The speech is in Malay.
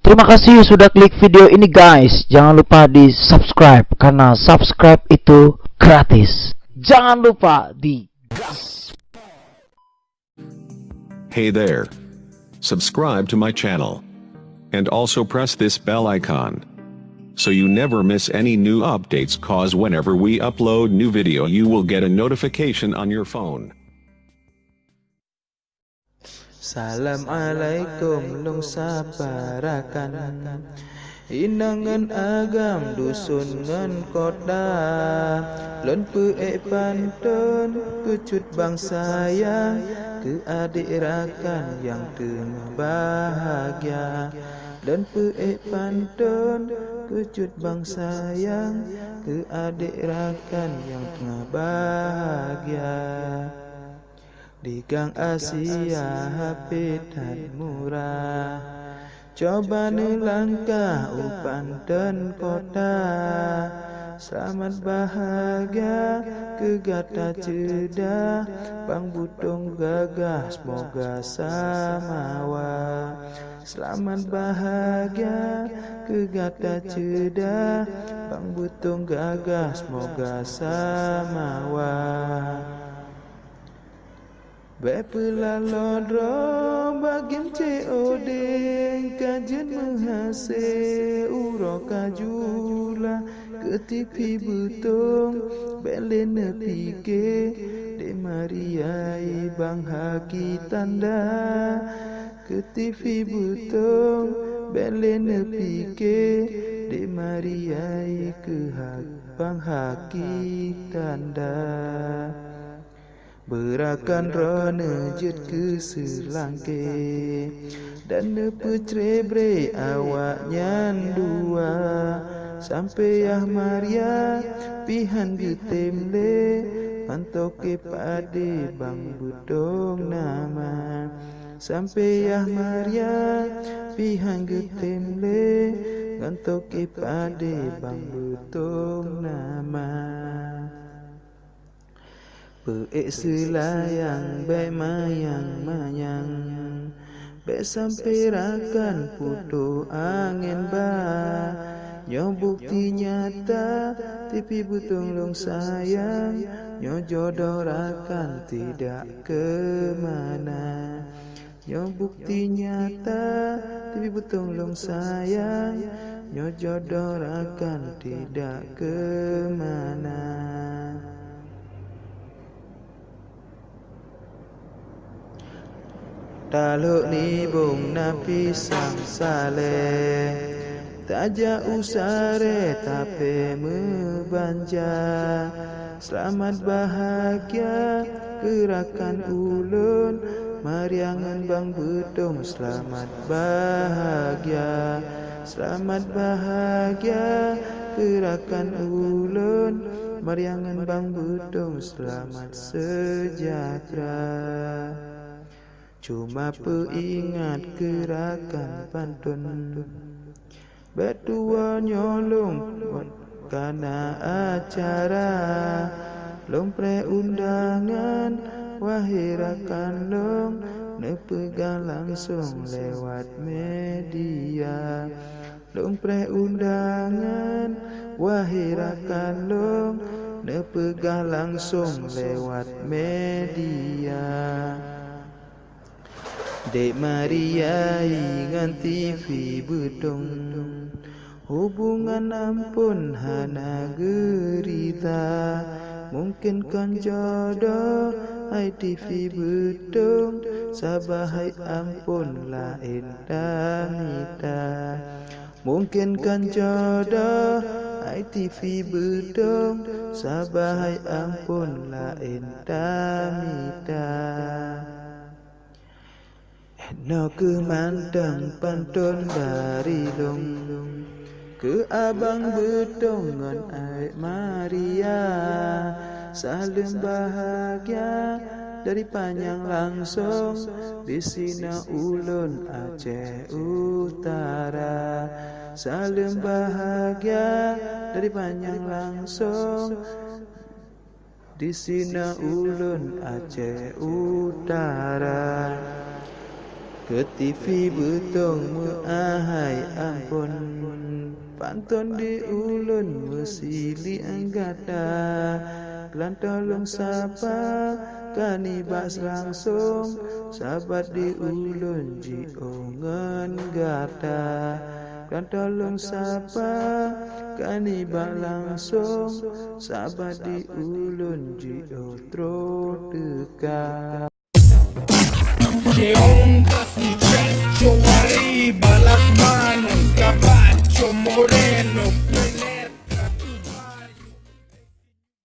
Terima kasih sudah klik video ini guys. Jangan lupa di subscribe karena subscribe itu gratis. Jangan lupa di Hey there. Subscribe to my channel. And also press this bell icon. So you never miss any new updates, cause whenever we upload new video you will get a notification on your phone. Salam alaikum long saparakan inangan agam dusun ngan kota lon pe pantun pecut bangsa yang ke adik rakan yang tengah bahagia dan pe pantun pecut bangsa yang ke adik rakan yang tengah bahagia. Di Gang Asia HP dan murah, coba nelangkah upan dan kota. Selamat bahagia ke gata cedah, Bang Butung gagah semoga samawa. Selamat bahagia ke gata cedah, Bang Butung gagah semoga samawa. Bepula lodro bagim COD kajen menghase uro kajula ketipi butung belene pike de mariai bang haki tanda ketipi butung belene pike de mariai ke bang haki tanda. Berakan rona jet ke selangke dan nepecrebre awaknya dua sampai Yah Maria pihan getemle pantoke pade bang budong nama sampai Yah Maria pihan getemle pantoke pade bang budong nama. Peek selayang baik mayang-mayang baik sampai rakan putu angin bah nyo bukti nyata tipi butung long sayang nyo jodoh rakan tidak kemana nyo bukti nyata tipi butung long sayang nyo jodoh rakan tidak kemana. Taluk ni bung na pisang sale taja usare tapi membanja. Selamat bahagia gerakan ulun mariangan bang bedong. Selamat bahagia, selamat bahagia gerakan ulun mariangan bang bedong. Selamat sejahtera. Cuma peingat gerakan pantun berdua nyolong karena acara lompre undangan wahai rakan long nepegang langsung lewat media. Lompre undangan wahai rakan long nepegang langsung lewat media. Dek Maria ingan TV bedong hubungan ampun hana gerita mungkin kan jodoh hai TV bedong sabahai ampun lain damita mungkin kan jodoh hai TV bedong sabahai ampun lain damita. No kemandang pantun dari long ke abang bedongan ai Maria saling bahagia dari panjang langsung di sini ulun Aceh Utara saling bahagia dari panjang langsung di sini ulun Aceh Utara. Ke TV betong mu ahai apun pantun di ulun musili anggata lan tolong sapa kani bas langsung sahabat di ulun ji ongen gata lan tolong sapa kani bas langsung sahabat di ulun ji otro teka.